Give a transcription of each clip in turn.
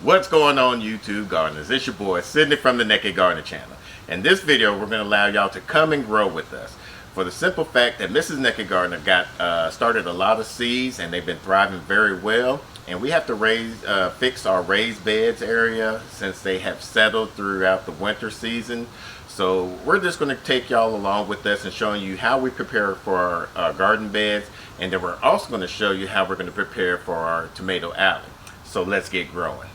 What's going on, YouTube gardeners? It's your boy Sydney from the Nakid Gardener channel. In this video, we're going to allow y'all to come and grow with us, for the simple fact that Mrs. Nakid Gardener got started a lot of seeds and they've been thriving very well. And we have to fix our raised beds area since they have settled throughout the winter season. So we're just going to take y'all along with us and showing you how we prepare for our garden beds, and then we're also going to show you how we're going to prepare for our tomato alley. So let's get growing.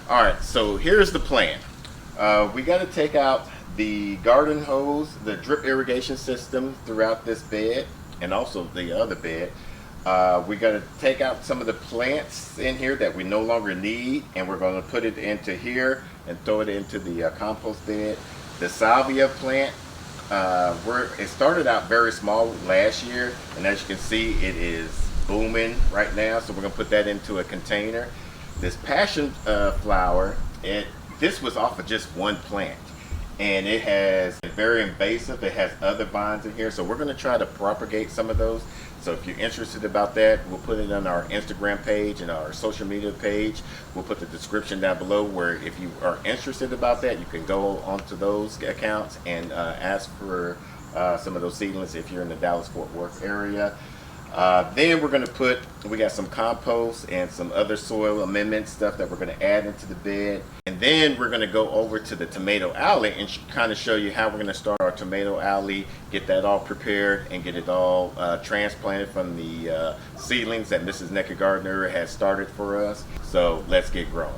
Alright, so here's the plan. We got to take out the garden hose, the drip irrigation system throughout this bed, and also the other bed. We got to take out some of the plants in here that we no longer need, and we're going to put it into here and throw it into the compost bed. The salvia plant, it started out very small last year, and as you can see, it is booming right now, so we're going to put that into a container. This passion flower, this was off of just one plant, and it has very invasive. It has other vines in here, so we're going to try to propagate some of those. So if you're interested about that, we'll put it on our Instagram page and our social media page. We'll put the description down below, where if you are interested about that, you can go onto those accounts and ask for some of those seedlings if you're in the Dallas-Fort Worth area. Then we're going to we got some compost and some other soil amendment stuff that we're going to add into the bed. And then we're going to go over to the tomato alley and kind of show you how we're going to start our tomato alley, get that all prepared and get it all transplanted from the seedlings that Mrs. Nakid Gardener has started for us. So let's get growing.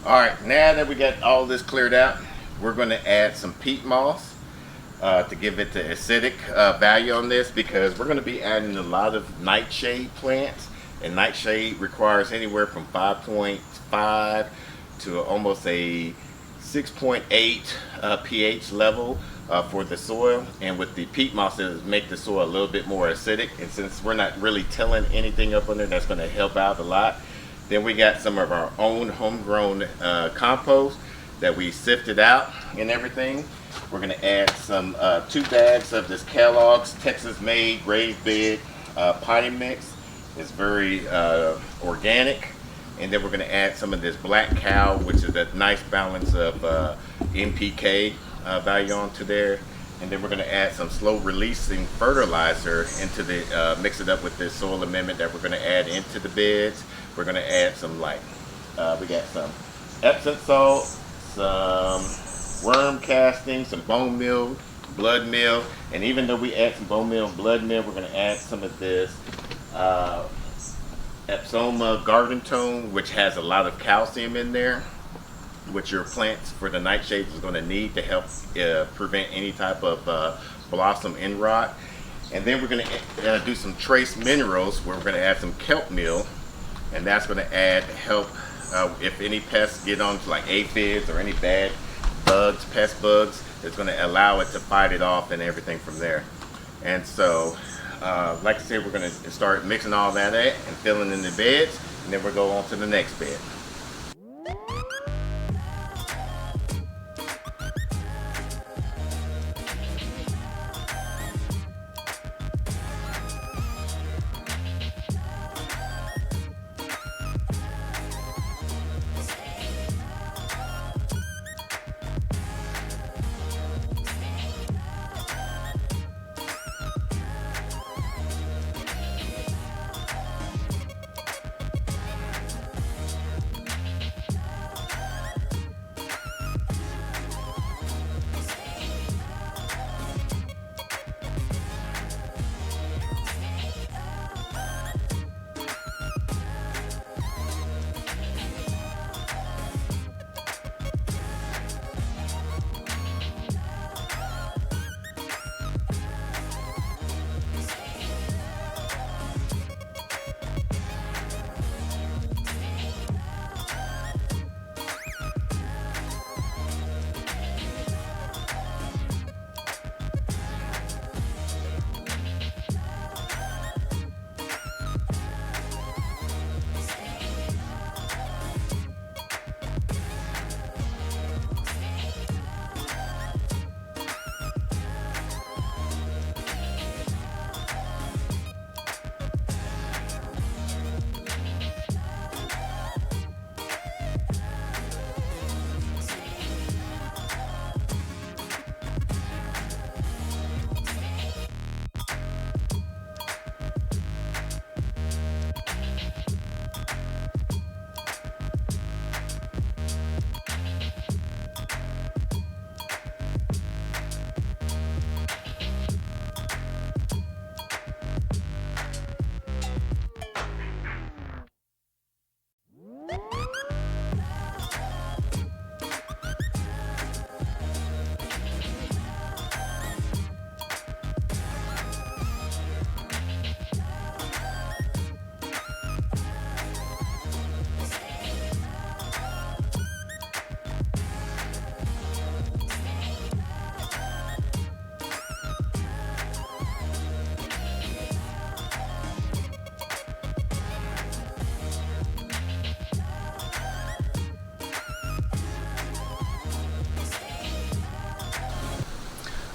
Alright, now that we got all this cleared out, we're going to add some peat moss to give it the acidic value on this, because we're going to be adding a lot of nightshade plants, and nightshade requires anywhere from 5.5 to almost a 6.8 pH level for the soil. And with the peat moss, it'll make the soil a little bit more acidic, and since we're not really tilling anything up on there, that's going to help out a lot. Then we got some of our own homegrown compost that we sifted out and everything. We're going to add some 2 bags of this Kellogg's Texas-made raised bed potting mix. It's very organic. And then we're going to add some of this Black Cow, which is a nice balance of NPK value onto there. And then we're going to add some slow-releasing fertilizer into the mix it up with this soil amendment that we're going to add into the beds. We're going to add some we got some Epsom salt, some worm casting, some bone meal, blood meal, and even though we add some bone meal and blood meal, we're going to add some of this Epsoma garden tone, which has a lot of calcium in there, which your plants for the nightshades is going to need to help prevent any type of blossom end rot. And then we're going to do some trace minerals, where we're going to add some kelp meal, and that's going to help if any pests get onto like aphids or any bad bugs, pest bugs, it's going to allow it to fight it off and everything from there. And so like I said, we're going to start mixing all that and filling in the beds, and then we'll go on to the next bed.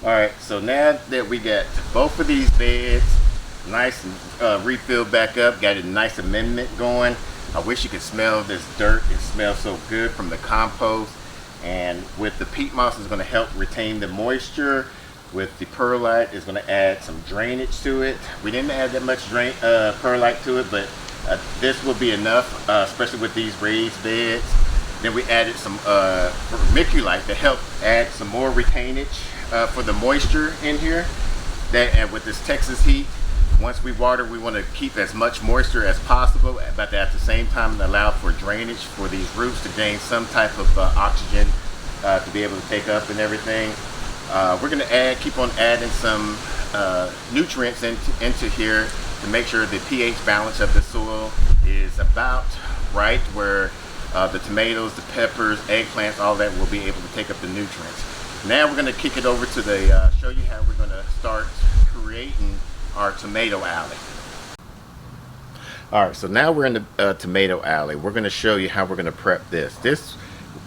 All right, so now that we got both of these beds nice and refilled back up, got a nice amendment going. I wish you could smell this dirt. It smells so good from the compost. And with the peat moss, is going to help retain the moisture. With the perlite, is going to add some drainage to it. We didn't add that much perlite to it, but this will be enough, especially with these raised beds. Then we added some vermiculite to help add some more retainage for the moisture in here. And with this Texas heat, once we water, we want to keep as much moisture as possible, but at the same time allow for drainage for these roots to gain some type of oxygen to be able to take up and everything. We're going to keep on adding some nutrients into here to make sure the pH balance of the soil is about right, where the tomatoes, the peppers, eggplants, all that will be able to take up the nutrients. Now we're going to kick it over to the show you how we're going to start creating our tomato alley. All right, so now we're in the tomato alley. We're going to show you how we're going to prep this. This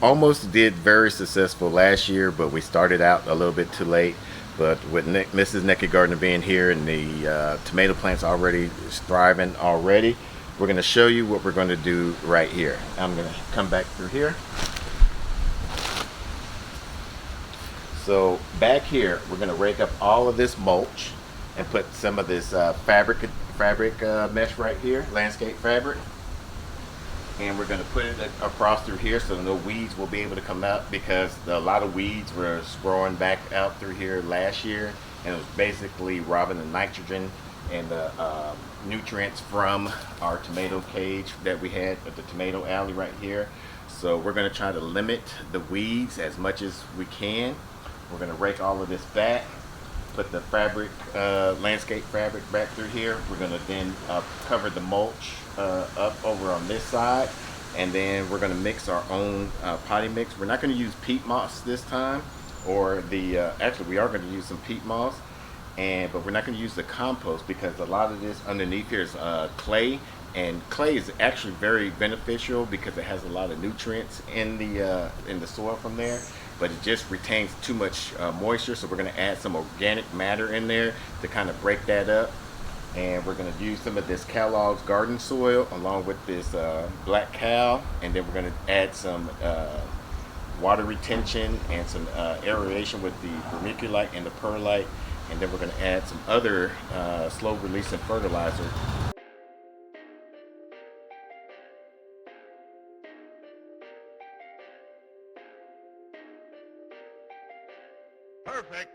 almost did very successful last year, but we started out a little bit too late. But with Mrs. Nakid Gardener being here and the tomato plants already thriving already, we're going to show you what we're going to do right here. I'm going to come back through here. So back here, we're going to rake up all of this mulch and put some of this fabric mesh right here, landscape fabric. And we're going to put it across through here so no weeds will be able to come out, because a lot of weeds were growing back out through here last year, and it was basically robbing the nitrogen and the nutrients from our tomato cage that we had at the tomato alley right here. So we're going to try to limit the weeds as much as we can. We're going to rake all of this back, put the fabric, landscape fabric back through here. We're going to then cover the mulch up over on this side, and then we're going to mix our own potting mix. We're not going to use peat moss this time, or the actually we are going to use some peat moss, but we're not going to use the compost, because a lot of this underneath here is clay, and clay is actually very beneficial because it has a lot of nutrients in the soil from there. But it just retains too much moisture, so we're going to add some organic matter in there to kind of break that up. And we're going to use some of this Kellogg's garden soil along with this black cow, and then we're going to add some water retention and some aeration with the vermiculite and the perlite, and then we're going to add some other slow releasing fertilizer. Perfect.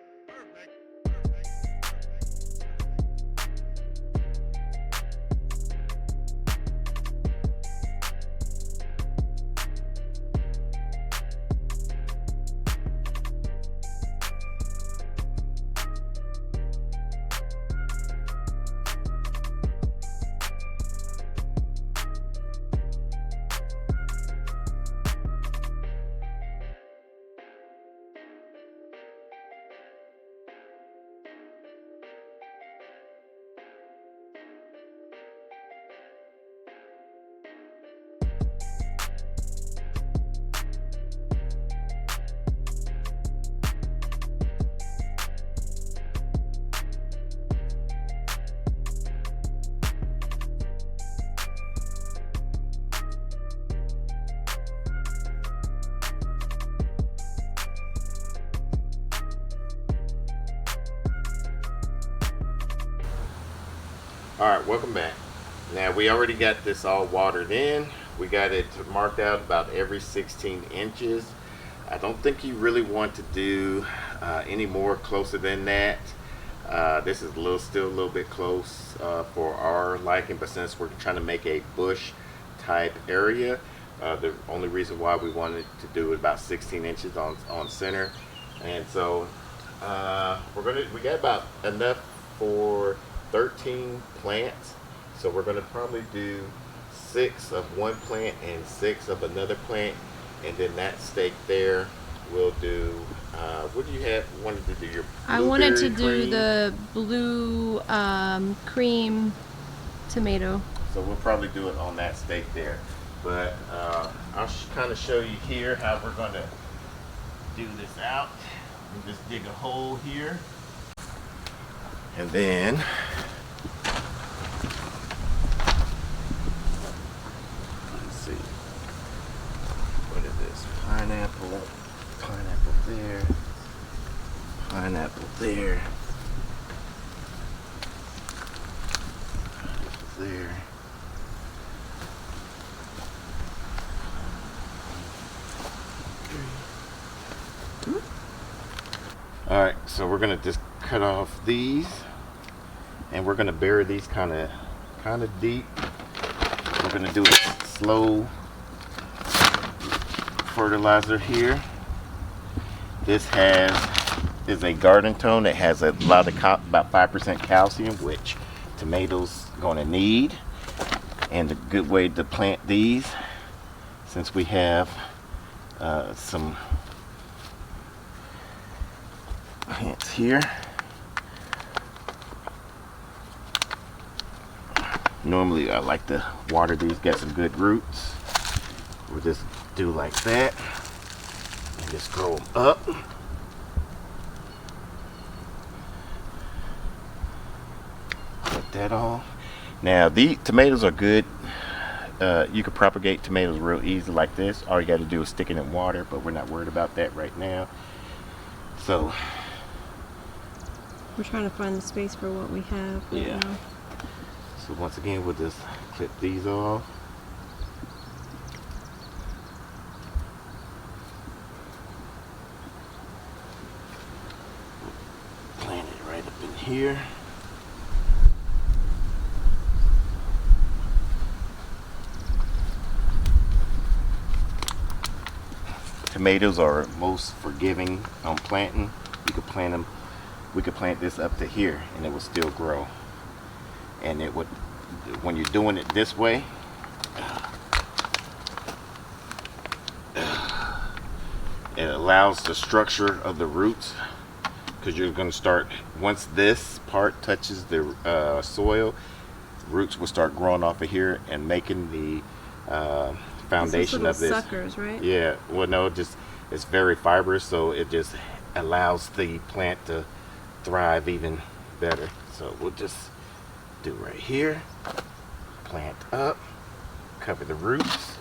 Alright, welcome back. Now we already got this all watered in. We got it marked out about every 16 inches. I don't think you really want to do any more closer than that. This is still a little bit close for our liking, but since we're trying to make a bush type area, the only reason why we wanted to do it about 16 inches on center. And so we got about enough for 13 plants, so we're going to probably do 6 of one plant and 6 of another plant, and then that stake there we'll do what do you wanted to do? Your I wanted to do cream? the blue cream tomato. So we'll probably do it on that stake there, but I'll kind of show you here how we're going to do this out. And just dig a hole here. And then let's see. What is this? Pineapple. Pineapple there. Pineapple there. There. All right, so we're gonna just cut off these, and we're gonna bury these kind of deep. We're gonna do a slow fertilizer here. This is a garden tone that has a lot of about 5% calcium, which tomatoes gonna need. And a good way to plant these, since we have some plants here. Normally I like to water these, get some good roots. We'll just do like that and just grow them up. Put that on. Now the tomatoes are good. You can propagate tomatoes real easy like this. All you got to do is stick it in water, but we're not worried about that right now. So we're trying to find the space for what we have right now. So once again, we'll just clip these off. Plant it right up in here. Tomatoes are most forgiving on planting. You could plant them. We could plant this up to here, and it will still grow. And it would, when you're doing it this way, it allows the structure of the roots, because you're going to start, once this part touches the soil, roots will start growing off of here and making the foundation of this. Suckers, right? Yeah. Well, no, just it's very fibrous, so it just allows the plant to thrive even better. So we'll just do right here, plant up, cover the roots,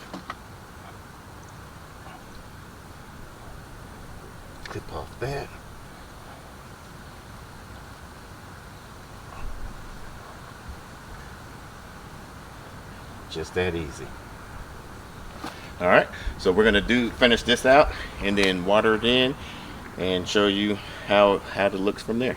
clip off that. Just that easy. All right, so we're gonna finish this out and then water it in and show you how it looks from there.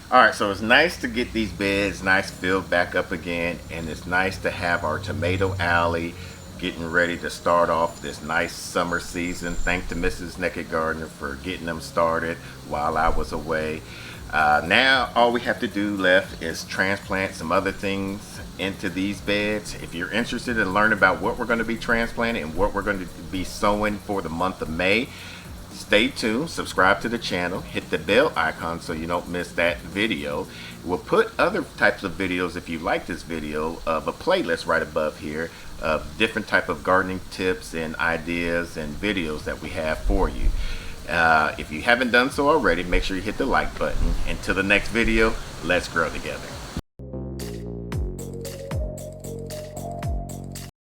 All right, so it's nice to get these beds nice filled back up again, and it's nice to have our tomato alley getting ready to start off this nice summer season. Thanks to Mrs. Nakid Gardener for getting them started while I was away. Now all we have to do left is transplant some other things into these beds. If you're interested in learning about what we're going to be transplanting and what we're going to be sowing for the month of May, stay tuned, subscribe to the channel, hit the bell icon so you don't miss that video. We'll put other types of videos, if you like this video, of a playlist right above here of different type of gardening tips and ideas and videos that we have for you. If you haven't done so already, make sure you hit the like button. Until the next video, let's grow together.